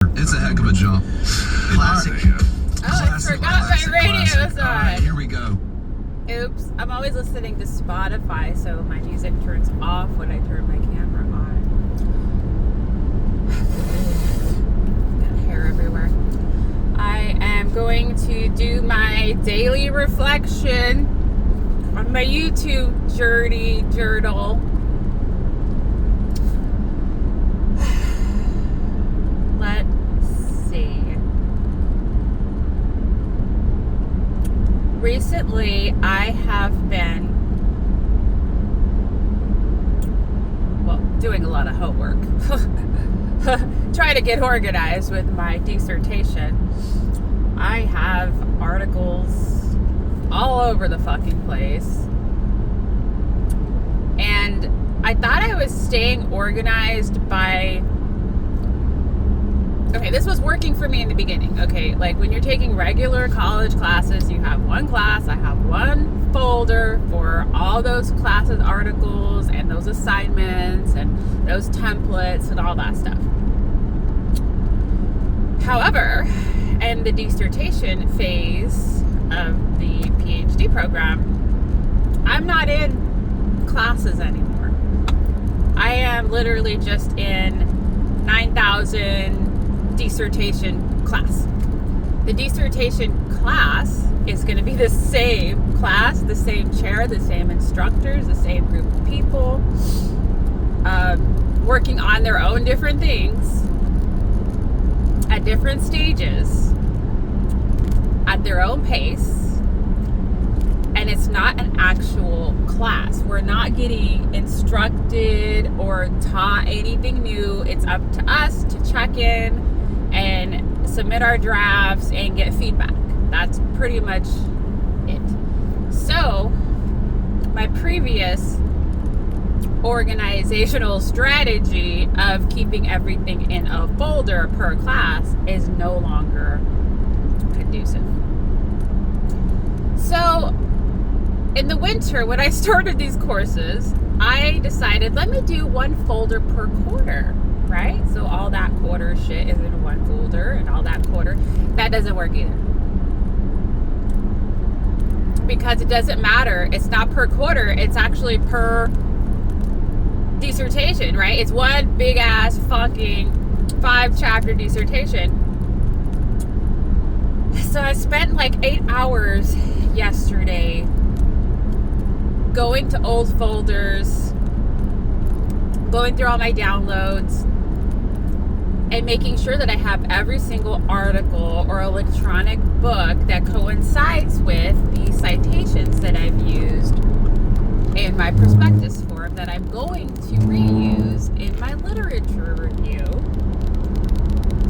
It's a heck of a jump. Classic. Oh, I forgot my radio's on. All right, here we go. Oops. I'm always listening to Spotify, so my music turns off when I turn my camera on. Got hair everywhere. I am going to do my daily reflection on my YouTube journal. Let's see. Recently, I have been, doing a lot of homework. Trying to get organized with my dissertation. I have articles all over the fucking place. And I thought I was staying organized by... Okay, this was working for me in the beginning. Okay, like when you're taking regular college classes, you have one class, I have one folder for all those classes, articles, and those assignments, and those templates, and all that stuff. However, in the dissertation phase of the PhD program, I'm not in classes anymore. I am literally just in 9,000 dissertation class. The dissertation class is going to be the same class, the same chair, the same instructors, the same group of people, working on their own different things at different stages, at their own pace, and it's not an actual class. We're not getting instructed or taught anything new. It's up to us to check in and submit our drafts and get feedback. That's pretty much it. So, my previous organizational strategy of keeping everything in a folder per class is no longer conducive. So, in the winter, when I started these courses, I decided, let me do one folder per quarter, right? So all that quarter shit is in one folder, and all that quarter, that doesn't work either. Because it doesn't matter. It's not per quarter, it's actually per dissertation, right? It's one big ass fucking 5-chapter dissertation. So I spent like 8 hours yesterday going to old folders, going through all my downloads, and making sure that I have every single article or electronic book that coincides with the citations that I've used in my prospectus form that I'm going to reuse in my literature review,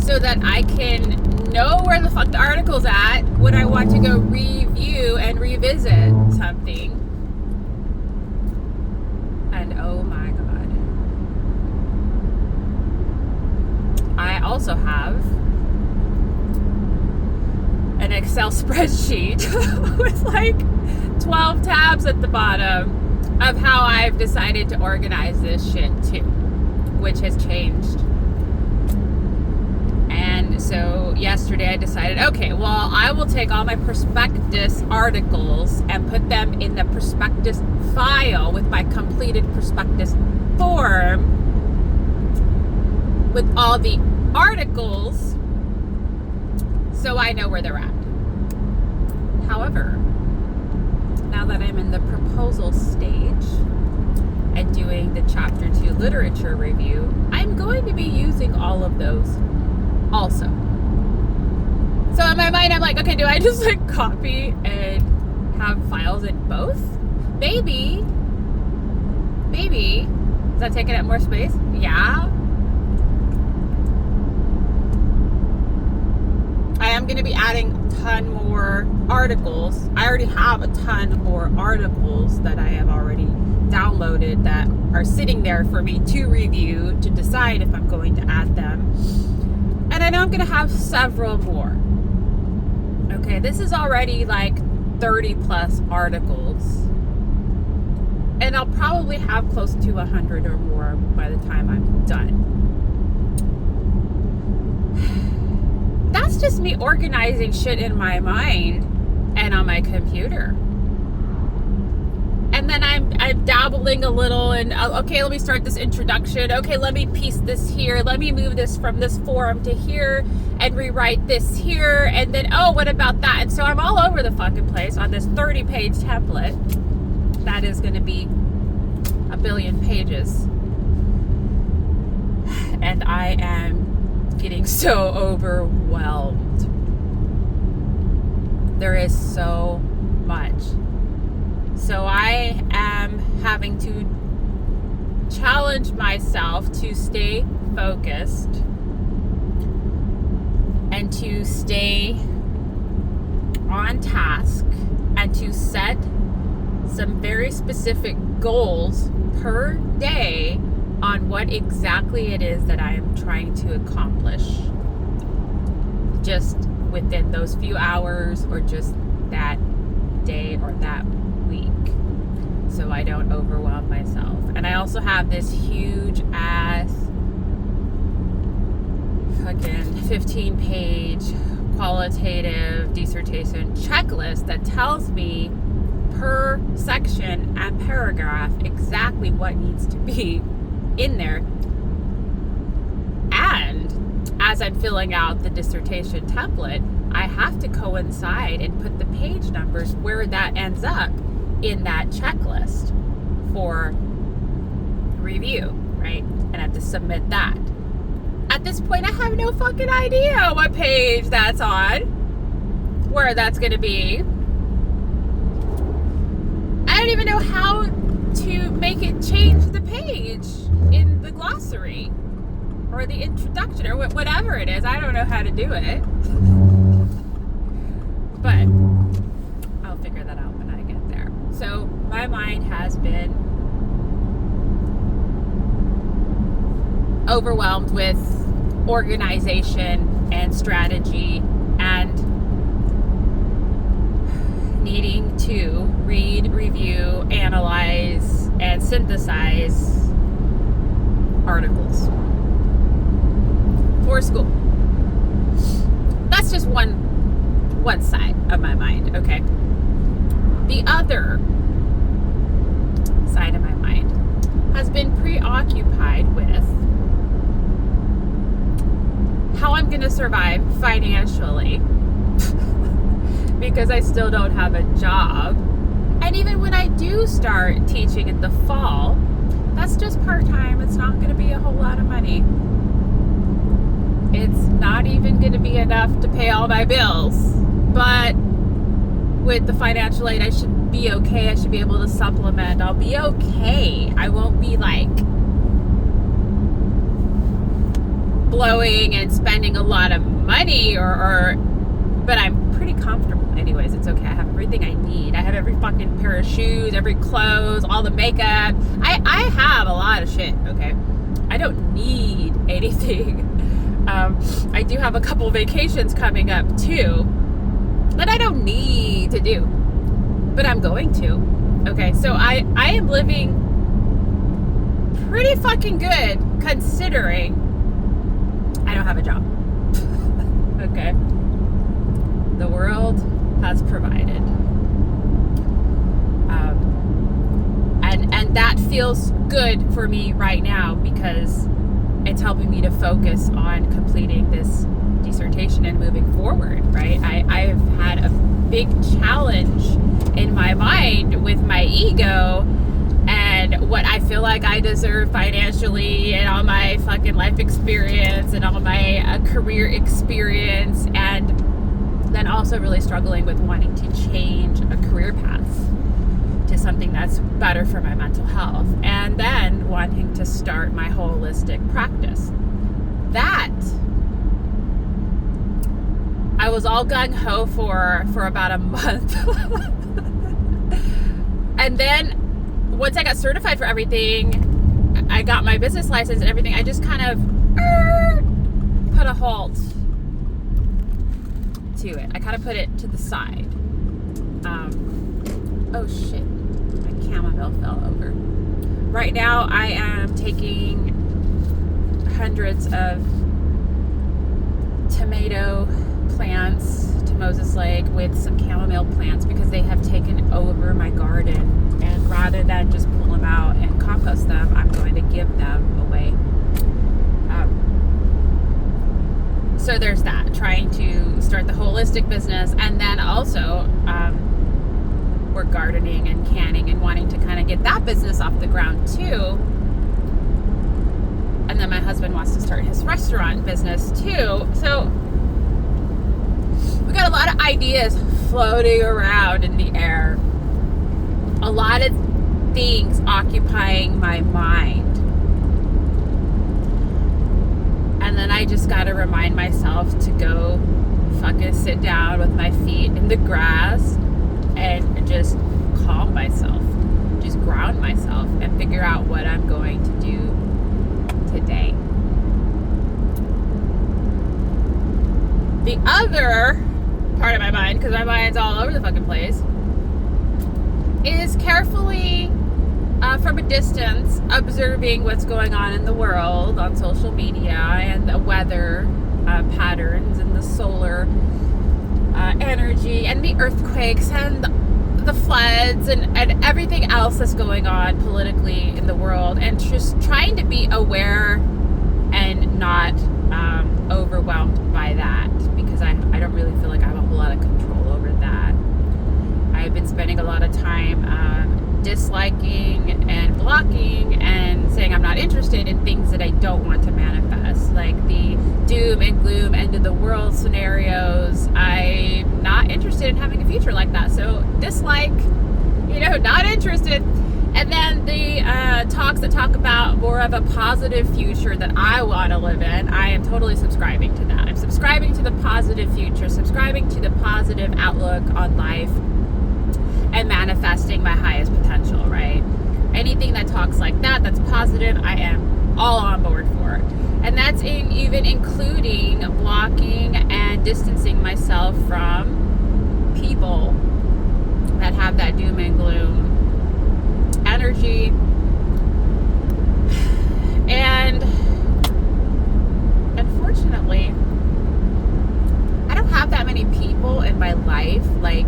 so that I can know where the fuck the article's at when I want to go review and revisit something. And oh my god, I also have an Excel spreadsheet with like 12 tabs at the bottom of how I've decided to organize this shit too, which has changed. And so yesterday I decided, okay, well, I will take all my prospectus articles and put them in the prospectus file with my completed prospectus form with all the articles, so I know where they're at. However, now that I'm in the proposal stage and doing the chapter 2 literature review, I'm going to be using all of those also. So in my mind, I'm like, okay, do I just like copy and have files in both? Maybe. Is that taking up more space? Yeah. I am going to be adding a ton more articles. I already have a ton more articles that I have already downloaded that are sitting there for me to review to decide if I'm going to add them. And I know I'm going to have several more. Okay, this is already like 30 plus articles. And I'll probably have close to 100 or more by the time I'm done. that's just me organizing shit in my mind and on my computer. And then I'm dabbling a little and, okay, let me start this introduction. Okay, let me piece this here. Let me move this from this forum to here and rewrite this here. And then, oh, what about that? And so I'm all over the fucking place on this 30-page template. That is going to be a billion pages. And I am getting so overwhelmed. There is so much. So I am having to challenge myself to stay focused and to stay on task and to set some very specific goals per day on what exactly it is that I am trying to accomplish, just within those few hours or just that day or that week, so I don't overwhelm myself. And I also have this huge ass fucking 15-page qualitative dissertation checklist that tells me per section and paragraph exactly what needs to be in there. And as I'm filling out the dissertation template, I have to coincide and put the page numbers where that ends up in that checklist for review, right? And I have to submit that. At this point, I have no fucking idea what page that's on, where that's going to be. I don't even know how to make it change the page in the glossary or the introduction or whatever it is. I don't know how to do it. But I'll figure that out when I get there. So my mind has been overwhelmed with organization and strategy and needing to read, review, analyze, and synthesize articles for school. That's just one side of my mind, okay? The other side of my mind has been preoccupied with how I'm going to survive financially because I still don't have a job. And even when I do start teaching in the fall, that's just part-time. It's not going to be a whole lot of money. It's not even going to be enough to pay all my bills. But with the financial aid, I should be okay. I should be able to supplement. I'll be okay. I won't be like blowing and spending a lot of money but I'm pretty comfortable anyways. It's okay. I have everything I need. I have every fucking pair of shoes, every clothes, all the makeup. I have a lot of shit, okay? I don't need anything. I do have a couple vacations coming up too that I don't need to do, but I'm going to. Okay, so I am living pretty fucking good considering I don't have a job. Okay, the world has provided, and that feels good for me right now because it's helping me to focus on completing this dissertation and moving forward, right? I've had a big challenge in my mind with my ego and what I feel like I deserve financially and all my fucking life experience and all my career experience, and then also really struggling with wanting to change a career path to something that's better for my mental health, and then wanting to start my holistic practice. That I was all gung-ho for about a month. And then once I got certified for everything, I got my business license and everything, I just kind of put a halt to it. I kind of put it to the side. Oh shit, my chamomile fell over. Right now I am taking hundreds of tomato plants to Moses Lake with some chamomile plants because they have taken over my garden. And rather than just pull them out and compost them, I'm going to give them away. So there's that, trying to start the holistic business. And then also, we're gardening and canning and wanting to kind of get that business off the ground too. And then my husband wants to start his restaurant business too. So we got a lot of ideas floating around in the air. A lot of things occupying my mind. And then I just got to remind myself to go fucking sit down with my feet in the grass and just calm myself, just ground myself and figure out what I'm going to do today. The other part of my mind, because my mind's all over the fucking place, is carefully from a distance observing what's going on in the world on social media and the weather patterns and the solar energy and the earthquakes and the floods and everything else that's going on politically in the world, and just trying to be aware and not overwhelmed by that, because I don't really feel like I have a whole lot of control over that. I've been spending a lot of time disliking and blocking and saying I'm not interested in things that I don't want to manifest, like the doom and gloom end of the world scenarios. I'm not interested in having a future like that, so dislike, not interested. And then the talks that talk about more of a positive future that I want to live in, I am totally subscribing to that. I'm subscribing to the positive future, subscribing to the positive outlook on life, and manifesting my highest potential, right? Anything that talks like that, that's positive, I am all on board for. And that's even including blocking and distancing myself from people that have that doom and gloom energy. And unfortunately, I don't have that many people in my life, like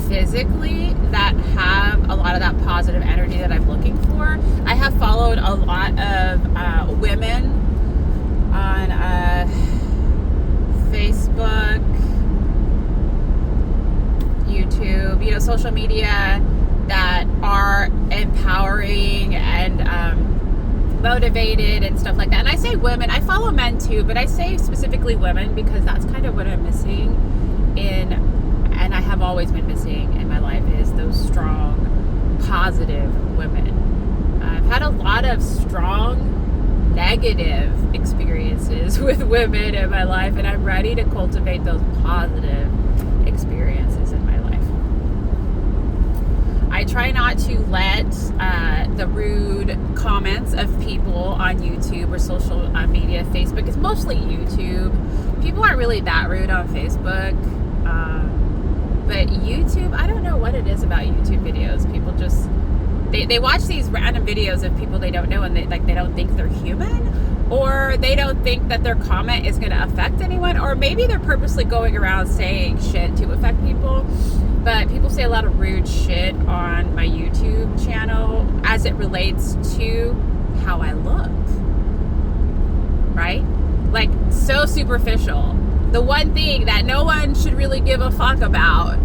physically, that have a lot of that positive energy that I'm looking for. I have followed a lot of women on Facebook, YouTube, social media that are empowering and motivated and stuff like that. And I say women, I follow men too, but I say specifically women because that's kind of what I'm missing and I have always been missing in my life, is those strong, positive women. I've had a lot of strong, negative experiences with women in my life, and I'm ready to cultivate those positive experiences in my life. I try not to let the rude comments of people on YouTube or social media. Facebook is mostly YouTube. People aren't really that rude on Facebook. But YouTube, I don't know what it is about YouTube videos. People just, they watch these random videos of people they don't know, and they don't think they're human, or they don't think that their comment is going to affect anyone, or maybe they're purposely going around saying shit to affect people. But people say a lot of rude shit on my YouTube channel as it relates to how I look, right? Like, so superficial. The one thing that no one should really give a fuck about,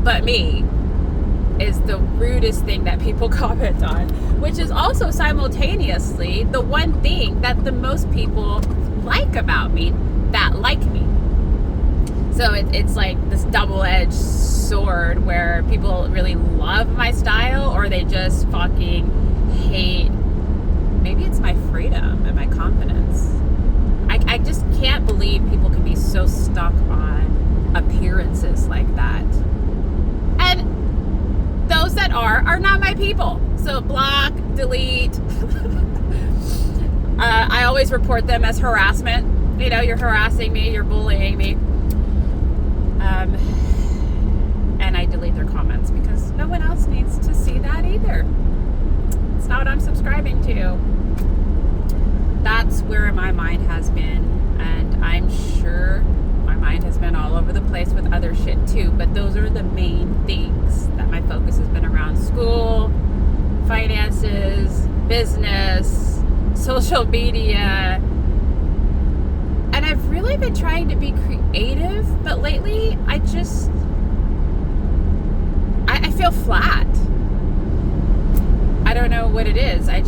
but me, is the rudest thing that people comment on, which is also simultaneously the one thing that the most people like about me, that like me. So it's like this double-edged sword where people really love my style, or they just fucking hate. Maybe it's my freedom and my confidence. I just can't believe people can be so stuck on appearances like that. And those that are not my people. So block, delete. I always report them as harassment. You're harassing me, you're bullying me. And I delete their comments because no one else needs to see that either. It's not what I'm subscribing to. That's where my mind has been, and I'm too, but those are the main things that my focus has been around: school, finances, business, social media. And I've really been trying to be creative, but lately I feel flat. I don't know what it is. I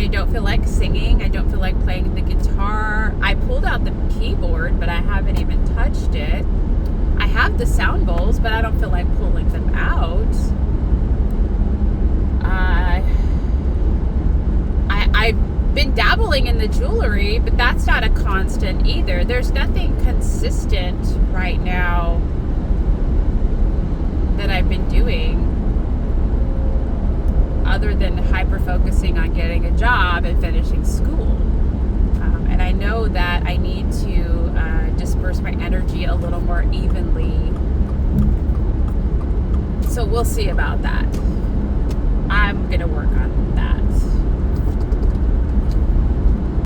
don't feel like singing. I don't feel like playing the guitar. I pulled out the keyboard, but I haven't even touched it. I have the sound bowls, but I don't feel like pulling them out. I've been dabbling in the jewelry, but that's not a constant either. There's nothing consistent right now that I've been doing other than hyper focusing on getting a job and finishing school. And I know that I need to disperse my energy a little more evenly. So we'll see about that. I'm going to work on